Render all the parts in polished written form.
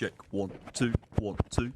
check. 1, 2, 1, 2.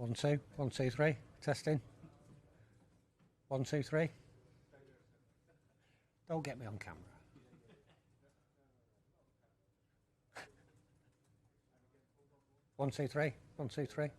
1 2 1 2 3 testing. 1 2 3. Don't get me on camera. One, two, three. 1 2 3.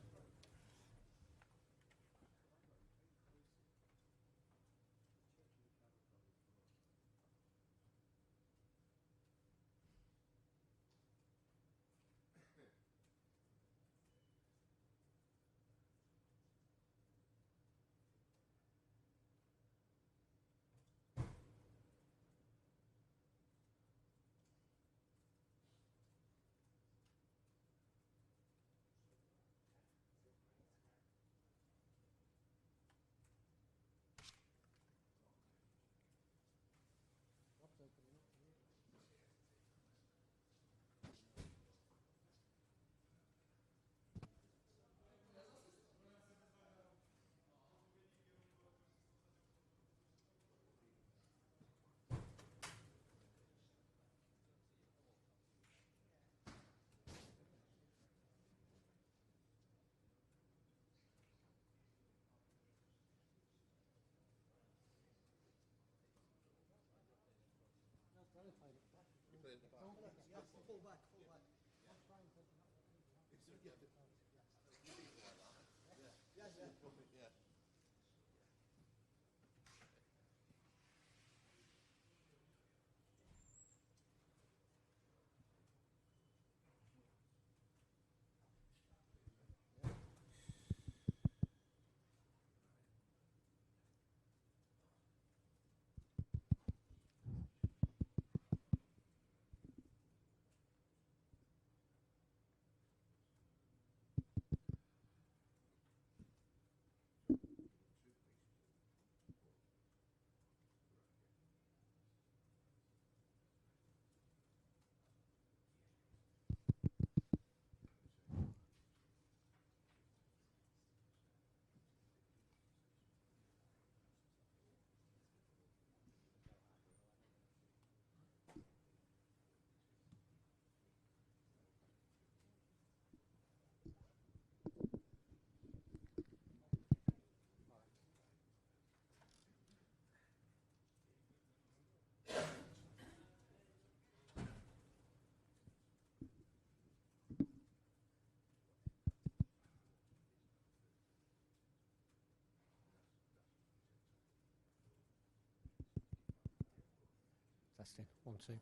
Testing. 1 2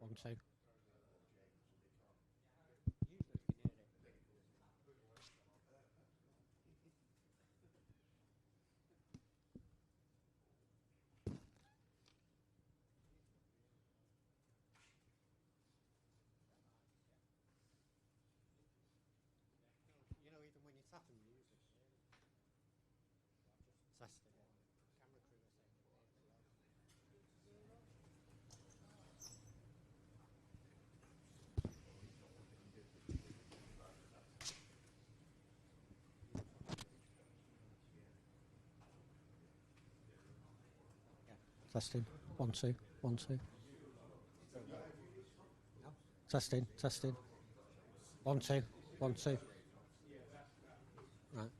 1 2. You know, even when you tap and use it. Testing. Camera crew are saying testing. 1 2 1 2. Testing. Testing. 1 2 1 2. Right.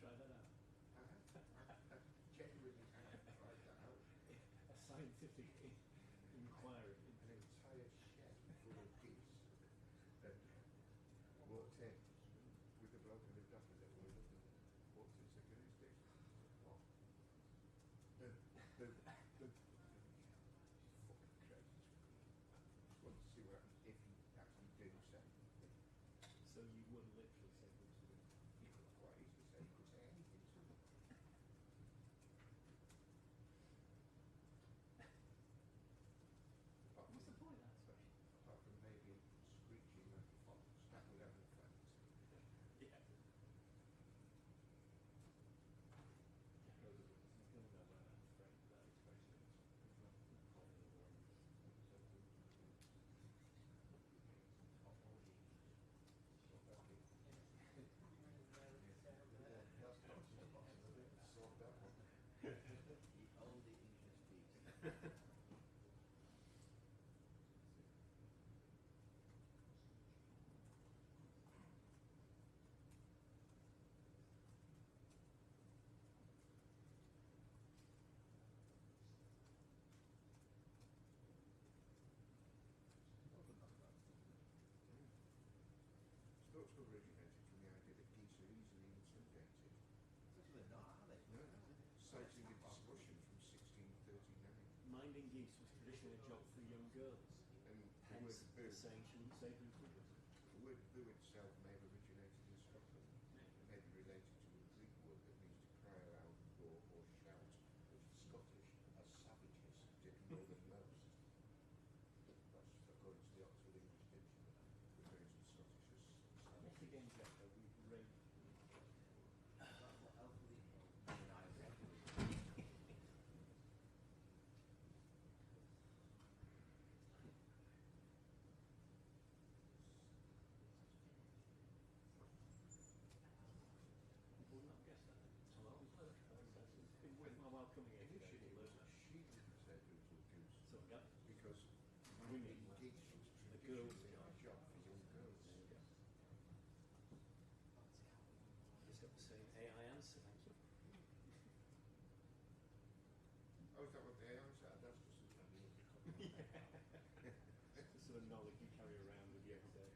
Try that out. Genuinely have tried that out. A scientific inquiry. An entire shed full of geese that walked in with the bloke who lived opposite and we looked at them, walked in and said, "Can you stick?" What? The fucking crazy. Just wanted to see what happens if you actually do say. So you would literally say which to do. You could quite easily say you could say anything to them. What's the point of that expression? Apart from maybe screeching like a fox, that would have an effect. Yeah. That's not just a possibility. Sort that one. The old English piece. Sports were originated from the idea that geese are easily intimidated. They're not, are they? No, citing a discussion from 1639. Minding geese was traditionally a job for young girls. And Hence, the the saying she wouldn't say who could. word boo itself may have originated in Scotland. It may be related to a Greek word that means to cry aloud, roar or shout, which is Scottish as savages did more than most. That's according to the Oxford English Dictionary, referring to the Scottish as Yes, savages. again, Jeff, we've read. What else would it mean? I reckon. Wouldn't have guessed that. Well, it's been worth my while coming here Initially, today it to was learn a that. sheep that said goose or goose, So we got because women, geese was the girls. traditionally a job for young girls. It's got the same AI answer, thank you. Oh, is that what the AI said? That's just a It's the sort of knowledge you carry around with you every day.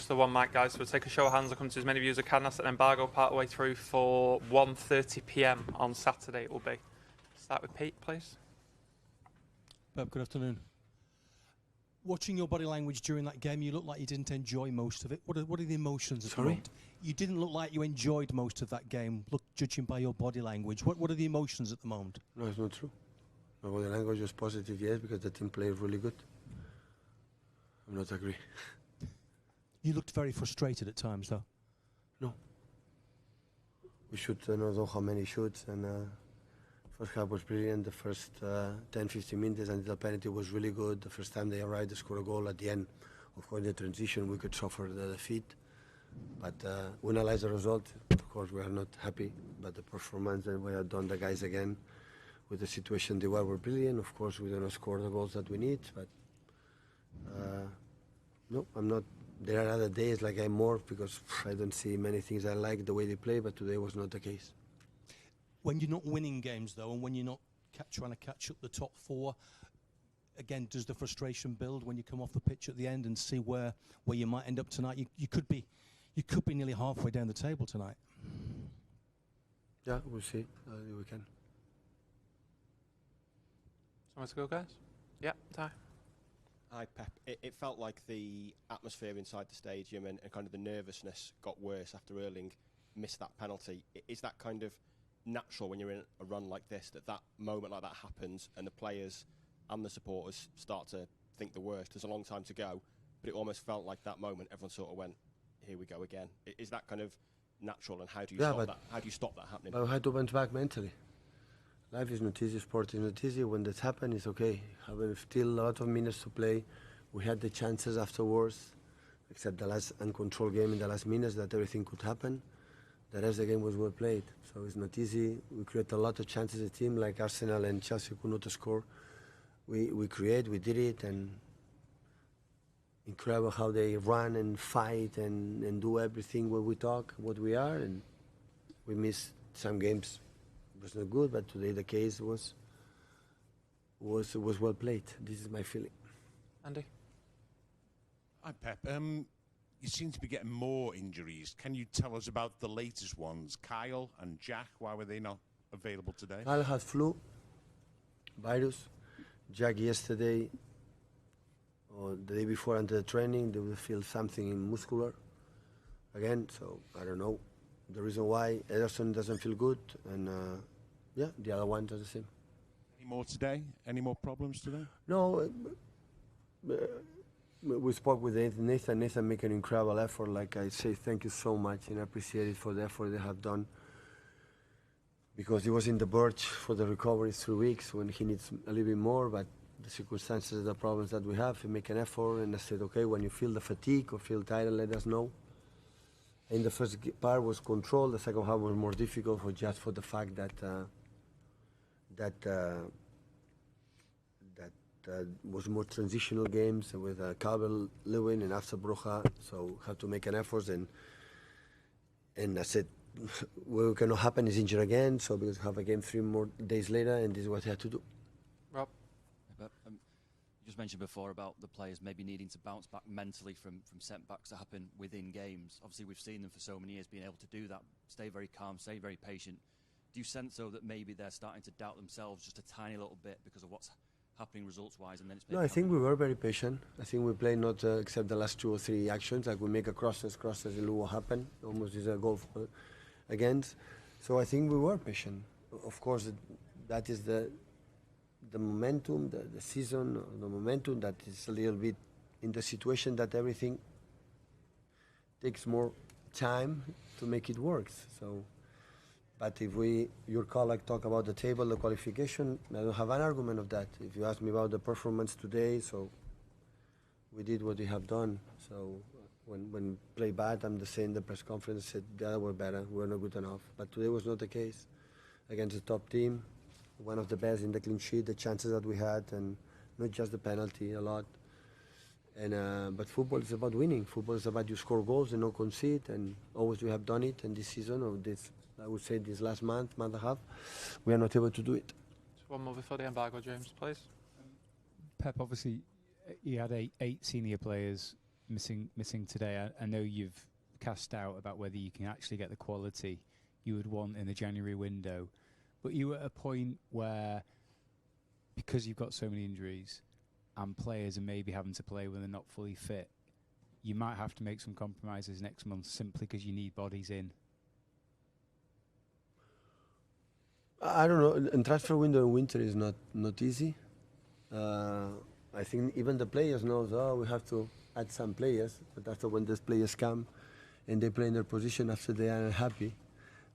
just the one mic, guys. So we'll take a show of hands. I'll come to as many of you as I can. That's an embargo part the way through for 1:30 p.m. on Saturday. It will be. Start with Pete, please. Pep, good afternoon. Watching your body language during that game, you look like you didn't enjoy most of it. What are the emotions at the moment? You didn't look like you enjoyed most of that game, judging by your body language. What are the emotions at the moment? No, it's not true. My body language was positive, yes, because the team played really good. I'm not agree. You looked very frustrated at times, though. No. We shoot, I don't know how many shoots, and first half was brilliant. The first 10-15 minutes until the penalty was really good. The first time they arrived, they scored a goal at the end. Of course, in the transition, we could suffer the defeat. But we analyze the result. Of course, we are not happy, but the performance that we have done, the guys again, with the situation they were brilliant. Of course, we don't score the goals that we need, but no, I'm not. There are other days like I'm more because I don't see many things I like the way they play, but today was not the case. When you're not winning games, though, and when you're not trying to catch up the top four, again, does the frustration build when you come off the pitch at the end and see where you might end up tonight? You could be nearly halfway down the table tonight. Yeah, we'll see. We can. Someone to go, guys? Yeah, Ty. Hi, Pep. It felt like the atmosphere inside the stadium and kind of the nervousness got worse after Erling missed that penalty. Is that kind of natural when you're in a run like this, that moment like that happens and the players and the supporters start to think the worst? There's a long time to go, but it almost felt like that moment everyone sort of went, here we go again. Is that kind of natural, and how do you stop that? How do you stop that happening? But we had to bounce back mentally. Life is not easy, sport is not easy. When that happens, it's okay. Having still a lot of minutes to play, we had the chances afterwards, except the last uncontrolled game in the last minutes that everything could happen. The rest of the game was well played, so it's not easy. We create a lot of chances. A team like Arsenal and Chelsea could not score. We did it, and incredible how they run and fight and do everything what we talk, what we are, and we missed some games. It was not good, but today the case was well played. This is my feeling. Andy? Hi, Pep. You seem to be getting more injuries. Can you tell us about the latest ones? Kyle and Jack, why were they not available today? Kyle had flu, virus. Jack yesterday, or the day before under the training, they will feel something in muscular again, so I don't know the reason why. Ederson doesn't feel good, and yeah, the other ones are the same. Any more today? Any more problems today? No, we spoke with Nathan. Nathan make an incredible effort. Like I say, thank you so much, and I appreciate it for the effort they have done. Because he was in the birch for the recovery 3 weeks when he needs a little bit more, but the circumstances, the problems that we have, he make an effort, and I said, okay, when you feel the fatigue or feel tired, let us know. And the first part was controlled. The second half was more difficult for the fact that was more transitional games with Calvert-Lewin and after Broja, so had to make an effort, and I said, what cannot happen is injured again, so because we have a game 3 more days later, and this is what he had to do. Rob? But, you just mentioned before about the players maybe needing to bounce back mentally from setbacks that happen within games. Obviously, we've seen them for so many years being able to do that, stay very calm, stay very patient. Do you sense, though, that maybe they're starting to doubt themselves just a tiny little bit because of what's happening results-wise, and then it's... No, I think we were very patient. I think we played not except the last 2 or 3 actions, like we make a crosses, and look what happened. Almost is a goal against. So I think we were patient. Of course, that is the momentum, the season, the momentum that is a little bit in the situation that everything takes more time to make it work. So, but if your colleague talk about the table, the qualification, I don't have an argument of that. If you ask me about the performance today, so we did what we have done. So when play bad, I'm the same. The press conference said the other were better. We were not good enough. But today was not the case. Against the top team, one of the best in the clean sheet, the chances that we had, and not just the penalty, a lot. And but football is about winning. Football is about you score goals and not concede, and always we have done it. And this season, or this, I would say this last month and a half, we are not able to do it. Just one more before the embargo, James, please. Pep, obviously, he had eight senior players missing today. I know you've cast doubt about whether you can actually get the quality you would want in the January window, but you were at a point where, because you've got so many injuries and players are maybe having to play when they're not fully fit, you might have to make some compromises next month simply because you need bodies in. I don't know. And transfer window in winter is not easy. I think even the players knows, we have to add some players. But after when these players come and they play in their position, after they are unhappy.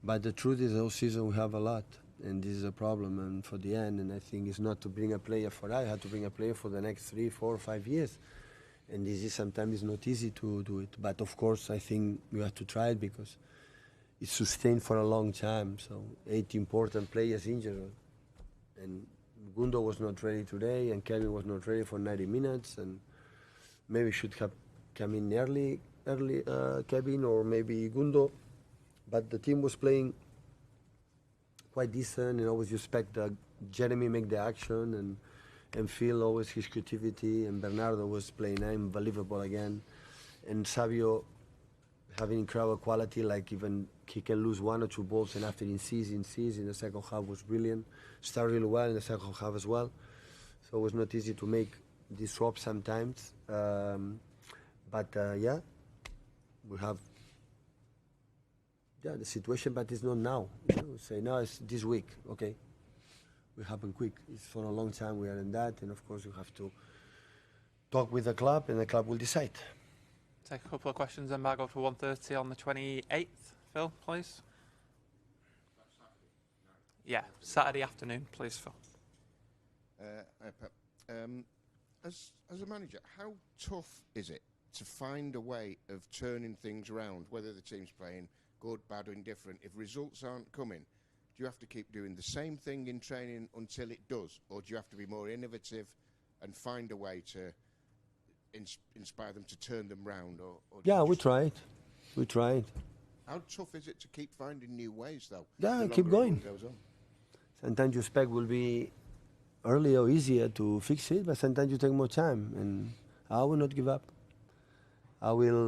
But the truth is, all season we have a lot, and this is a problem. And for the end, and I think it's not to bring a player for that. I have to bring a player for the next 3, 4, 5 years. And this is sometimes not easy to do it. But of course, I think we have to try it because it's sustained for a long time. So 8 important players injured, and Gundo was not ready today, and Kevin was not ready for 90 minutes, and maybe should have come in early Kevin or maybe Gundo. But the team was playing quite decent, and always you expect Jeremy make the action and feel always his creativity, and Bernardo was playing unbelievable again, and Savio having incredible quality, like even he can lose 1 or 2 balls and after in the second half was brilliant. Started really well in the second half as well. So it was not easy to make this swap sometimes. But we have the situation, but it's not now. Say now it's this week, okay. It happen quick. It's for a long time we are in that, and of course you have to talk with the club, and the club will decide. Take a couple of questions and back up for 1:30 on the 28th. Phil, please. Yeah, Saturday afternoon, please, Phil. Pep, as a manager, how tough is it to find a way of turning things around, whether the team's playing good, bad or indifferent? If results aren't coming, do you have to keep doing the same thing in training until it does, or do you have to be more innovative and find a way to inspire them to turn them round? Or we tried. How tough is it to keep finding new ways, though? Yeah, keep going. Sometimes you expect will be earlier or easier to fix it, but sometimes you take more time, and I will not give up. I want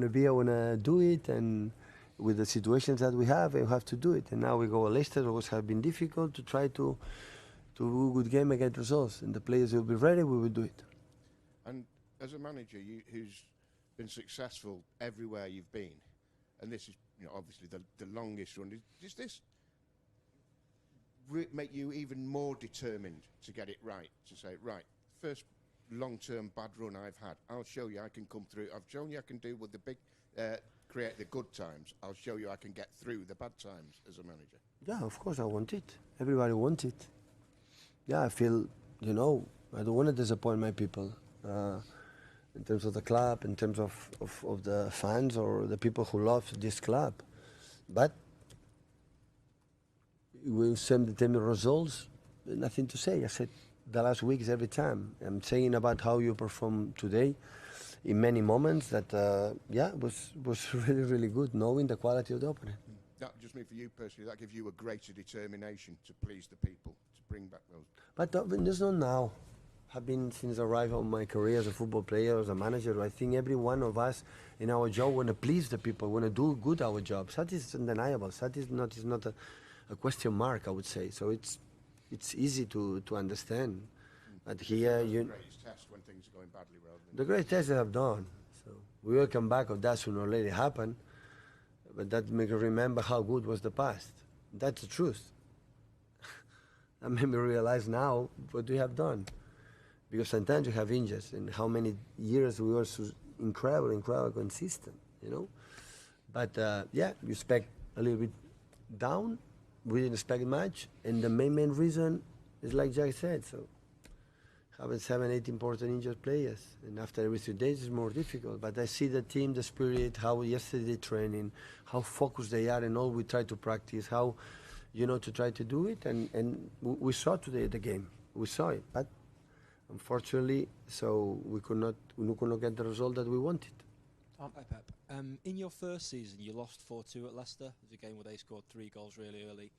to do it, and with the situations that we have to do it. And now we go a Leicester, always have been difficult to try to do a good game and get results, and the players will be ready, we will do it. And as a manager who's been successful everywhere you've been, and this is obviously the longest run, does this make you even more determined to get it right, to say, right, first long-term bad run I've had, I'll show you I can come through. I've shown you I can do with the big, create the good times. I'll show you I can get through the bad times as a manager. Yeah, of course I want it. Everybody wants it. Yeah, I feel, I don't want to disappoint my people in terms of the club, in terms of the fans or the people who love this club. But we send the results, nothing to say. I said the last weeks every time. I'm saying about how you perform today in many moments that, was really, really good, knowing the quality of the opponent. That just mean for you personally, that gives you a greater determination to please the people, to bring back those. But there's not now. I've been since the arrival of my career as a football player, as a manager. I think every one of us in our job want to please the people, want to do good our jobs. That is undeniable. That is not a question mark, I would say. So it's easy to understand. But here the greatest test when things are going badly, rather than the greatest test they have done. So we will come back of that sooner or later happen. But that makes you remember how good was the past. That's the truth. That made me realize now what we have done. Because sometimes you have injuries, and how many years we were so incredible consistent, But you expect a little bit down. We didn't expect much, and the main reason is like Jack said. So having 7, 8 important injured players, and after every 3 days is more difficult. But I see the team, the spirit, how yesterday training, how focused they are, and all we try to practice, how to try to do it, and we saw today the game. We saw it, but unfortunately, so we could not get the result that we wanted. Hi Pep. In your first season, you lost 4-2 at Leicester. It was a game where they scored 3 goals really early.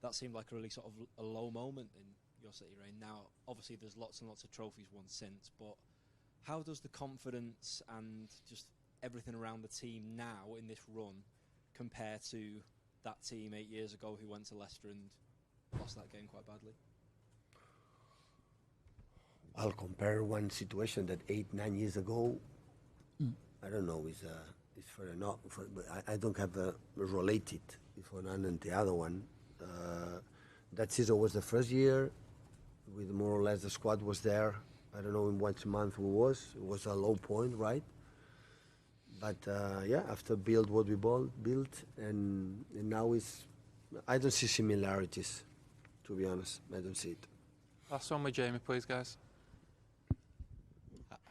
That seemed like a really sort of a low moment in your City reign. Now, obviously, there's lots and lots of trophies won since, but how does the confidence and just everything around the team now in this run compare to that team 8 years ago who went to Leicester and lost that game quite badly? I'll compare one situation that 8-9 years ago. I don't know is fair enough. But I don't have related if one and the other one. That season was the first year with more or less the squad was there. I don't know in what month it was. It was a low point, right? But yeah, after build what we built, and now it's. I don't see similarities, to be honest. I don't see it. Last one with Jamie, please, guys.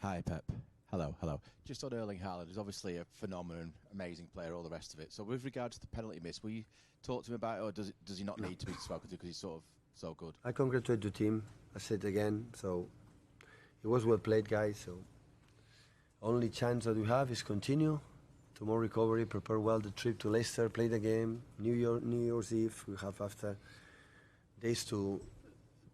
Hi, Pep. Hello. Just on Erling Haaland, he's obviously a phenomenon, amazing player, all the rest of it. So with regards to the penalty miss, will you talk to him about it, or does he not need to be spoken to because he's sort of so good? I congratulate the team. I said again, so it was well played, guys. So only chance that we have is continue. Tomorrow recovery, prepare well the trip to Leicester, play the game. New Year's Eve, we have after days to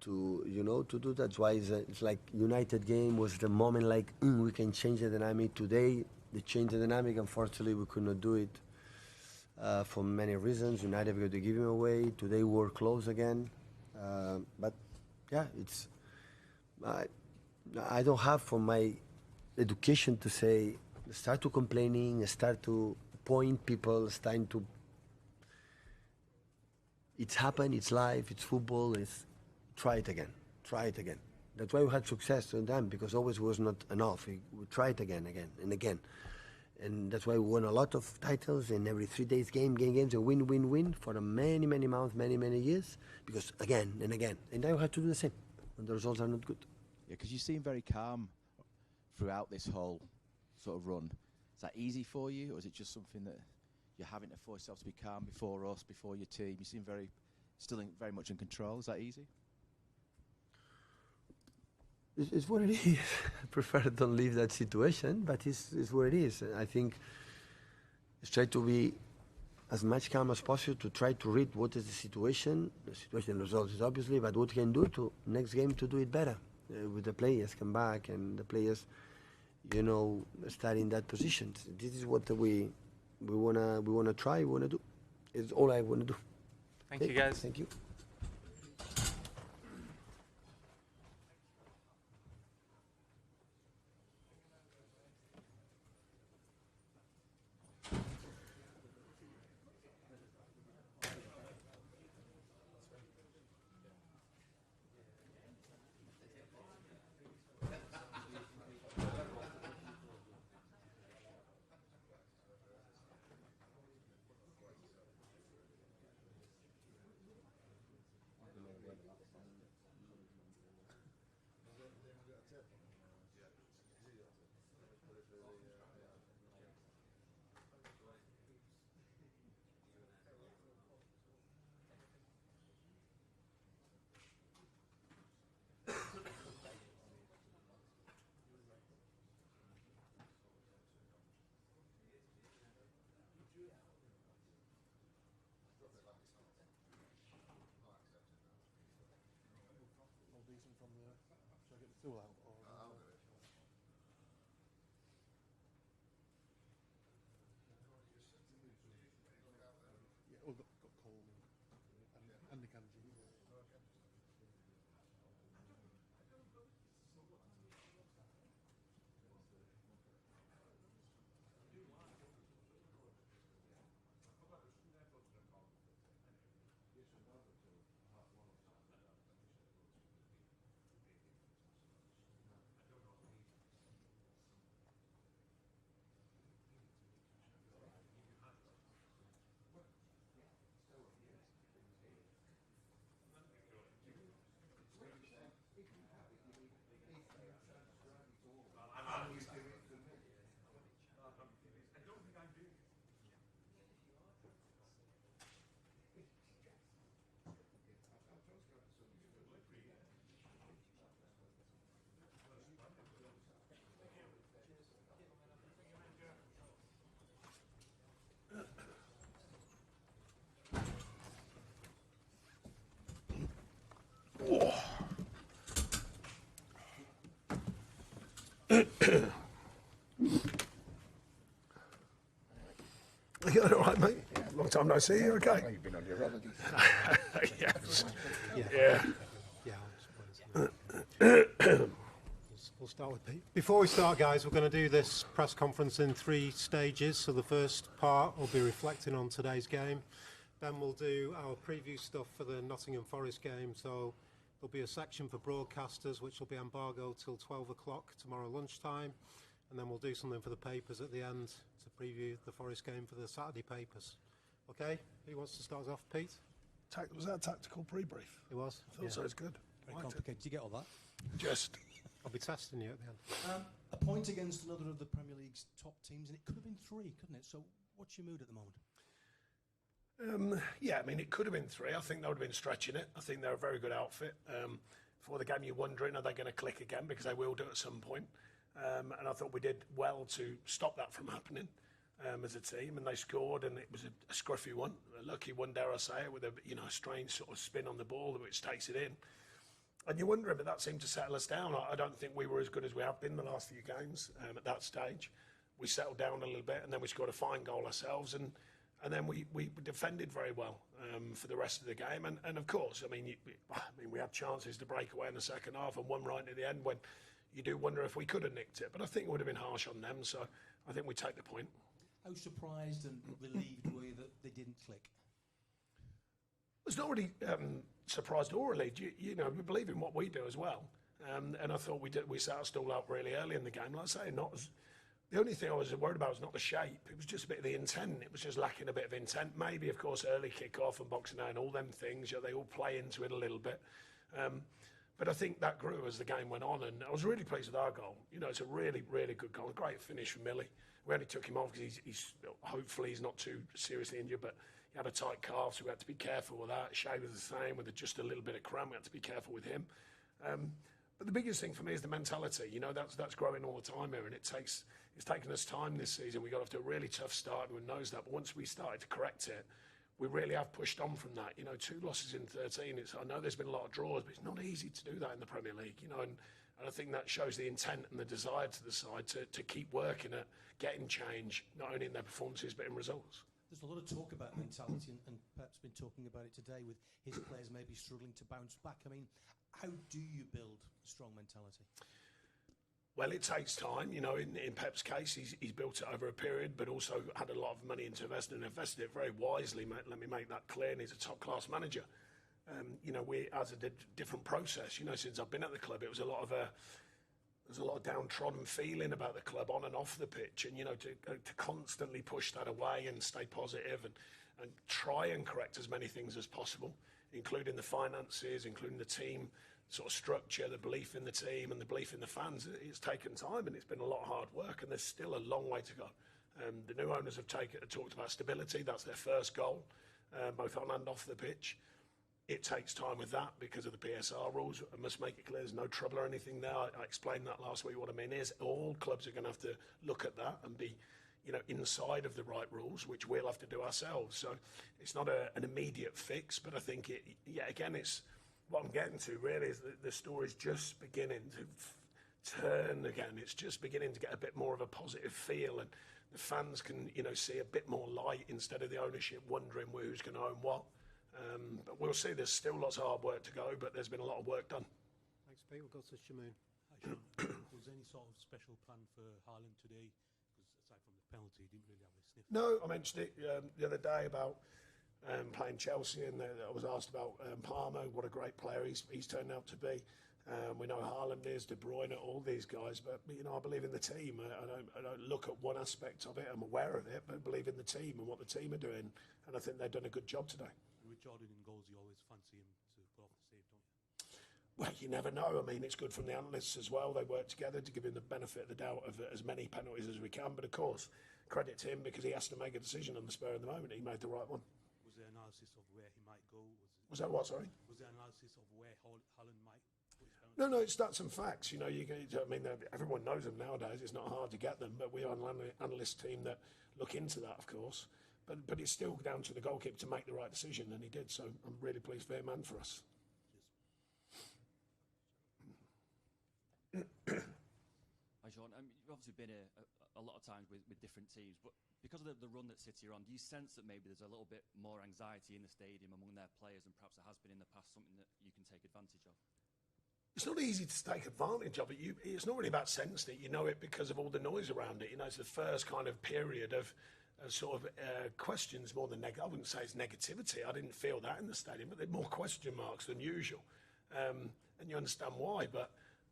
do that. That's why it's like United game was the moment like we can change the dynamic. Today they changed the dynamic. Unfortunately, we could not do it for many reasons. United got to give him away. Today we're close again, but yeah, it's I don't have from my education to say start to complaining, start to point people, starting to. It's happened. It's life. It's football. It's try it again. That's why we had success in them, because always was not enough. We try it again and again. And that's why we won a lot of titles, and every 3 days games, and win for many months, many years, because again and again. And now we have to do the same, and the results are not good. Yeah, because you seem very calm throughout this whole sort of run. Is that easy for you, or is it just something that you're having to force yourself to be calm before us, before your team? You seem very much in control. Is that easy? It's what it is. I prefer don't leave that situation, but it's what it is. I think it's try to be as much calm as possible to try to read what is the situation. The situation results is obviously, but what can do to next game to do it better with the players come back and the players, start in that position. This is what we wanna try. We wanna do. It's all I wanna do. Thank you, guys. Thank you. You all right, mate? Yeah. Long time no see. You okay? You've been on your holidays. Yes. We'll start with Pete. Before we start, guys, we're going to do this press conference in 3 stages. So the first part will be reflecting on today's game. Then we'll do our preview stuff for the Nottingham Forest game. So there'll be a section for broadcasters, which will be embargoed till 12 o'clock tomorrow lunchtime. And then we'll do something for the papers at the end to preview the Forest game for the Saturday papers. Okay, who wants to start us off, Pete? Was that a tactical pre-brief? It was. I thought so. It's good. Very complicated. Did you get all that? Just. I'll be testing you at the end. A point against another of the Premier League's top teams, and it could have been 3, couldn't it? So what's your mood at the moment? Yeah, I mean, it could have been 3. I think they would have been stretching it. I think they're a very good outfit. Before the game, you're wondering, are they going to click again? Because they will do at some point. And I thought we did well to stop that from happening as a team. And they scored, and it was a scruffy one, a lucky one, dare I say it, with a strange sort of spin on the ball which takes it in. And you're wondering, but that seemed to settle us down. I don't think we were as good as we have been the last few games at that stage. We settled down a little bit, and then we scored a fine goal ourselves, and then we defended very well for the rest of the game. And of course, I mean, we had chances to break away in the second half, and one right at the end when you do wonder if we could have nicked it. But I think it would have been harsh on them, so I think we take the point. How surprised and relieved were you that they didn't click? I was not really surprised or relieved. You know, we believe in what we do as well. And I thought we set our stall out really early in the game. Like I say, the only thing I was worried about was not the shape. It was just a bit of the intent. It was just lacking a bit of intent. Maybe, of course, early kick-off and Boxing Day and all them things, they all play into it a little bit. But I think that grew as the game went on, and I was really pleased with our goal. You know, it's a really, really good goal. A great finish from Millie. We only took him off because hopefully he's not too seriously injured, but he had a tight calf, so we had to be careful with that. Shay was the same, with just a little bit of cramp. We had to be careful with him. But the biggest thing for me is the mentality. You know, that's growing all the time here, and it's taken us time this season. We got off to a really tough start, everyone knows that. But once we started to correct it, we really have pushed on from that. You know, 2 losses in 13. I know there's been a lot of draws, but it's not easy to do that in the Premier League. You know, and I think that shows the intent and the desire to the side to keep working at getting change, not only in their performances but in results. There's a lot of talk about mentality, and Pep's been talking about it today with his players maybe struggling to bounce back. I mean, how do you build a strong mentality? Well, it takes time. You know, in Pep's case, he's built it over a period, but also had a lot of money into investing and invested it very wisely. Let me make that clear. And he's a top-class manager. You know, ours a different process. You know, since I've been at the club, it was a lot of there's a lot of downtrodden feeling about the club on and off the pitch, and you know, to constantly push that away and stay positive and try and correct as many things as possible, including the finances, including the team sort of structure, the belief in the team and the belief in the fans. It's taken time and it's been a lot of hard work, and there's still a long way to go. The new owners have talked about stability. That's their first goal, both on and off the pitch. It takes time with that because of the PSR rules. I must make it clear there's no trouble or anything there. I explained that last week. What I mean is all clubs are going to have to look at that and be, you know, inside of the right rules, which we'll have to do ourselves. So it's not an immediate fix, but I think it's what I'm getting to really is that the story's just beginning to turn again. It's just beginning to get a bit more of a positive feel, and the fans can, you know, see a bit more light instead of the ownership wondering who's going to own what. But we'll see. There's still lots of hard work to go, but there's been a lot of work done. Thanks, Pete. We'll go to Shamoon. Was there any sort of special plan for Haaland today? Because aside from the penalty, he didn't really have a sniff. No, I mentioned it the other day about playing Chelsea, and I was asked about Palmer. What a great player he's turned out to be. We know Haaland is, De Bruyne, all these guys, but you know, I believe in the team. I don't look at one aspect of it. I'm aware of it, but I believe in the team and what the team are doing, and I think they've done a good job today. With Jordan in goals, you always fancy him to pull off the save, don't you? Well, you never know. I mean, it's good from the analysts as well. They work together to give him the benefit of the doubt of as many penalties as we can. But of course, credit to him because he has to make a decision on the spur of the moment. He made the right one. Was there analysis of where he might go? Was that what, sorry? Was there analysis of where Haaland might put his penalty? No, it's stats and facts. You know, I mean, everyone knows them nowadays. It's not hard to get them. But we are an analyst team that look into that, of course. But it's still down to the goalkeeper to make the right decision, and he did. So I'm really pleased for him and for us. Hi, Sean. You've obviously been here a lot of times with different teams, but because of the run that City are on, do you sense that maybe there's a little bit more anxiety in the stadium among their players than perhaps there has been in the past, something that you can take advantage of? It's not easy to take advantage of it. It's not really about sensing it. You know it because of all the noise around it. You know, it's the first kind of period of sort of questions more than I wouldn't say it's negativity. I didn't feel that in the stadium, but there are more question marks than usual. And you understand why, but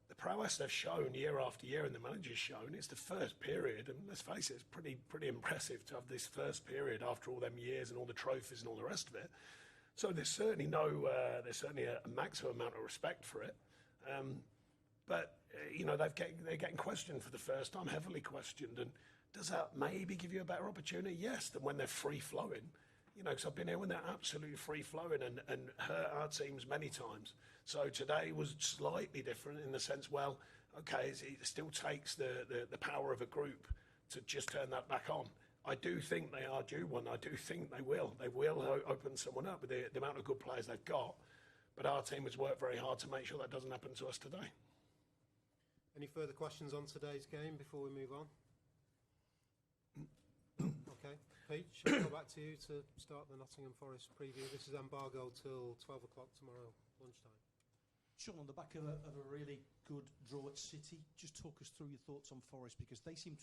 the prowess they've shown year after year and the manager's shown, it's the first period, and let's face it, it's pretty impressive to have this first period after all them years and all the trophies and all the rest of it. So there's certainly a maximum amount of respect for it. But you know, they're getting questioned for the first time, heavily questioned, and does that maybe give you a better opportunity? Yes, than when they're free flowing. You know, because I've been here when they're absolutely free flowing and hurt our teams many times. So today was slightly different in the sense, well, okay, it still takes the power of a group to just turn that back on. I do think they are due one. I do think they will. They will open someone up with the amount of good players they've got. But our team has worked very hard to make sure that doesn't happen to us today. Any further questions on today's game before we move on? Okay. Pete, shall I go back to you to start the Nottingham Forest preview? This is embargoed till 12 o'clock tomorrow, lunchtime. Sean, on the back of a really good draw at City, just talk us through your thoughts on Forest, because they seem to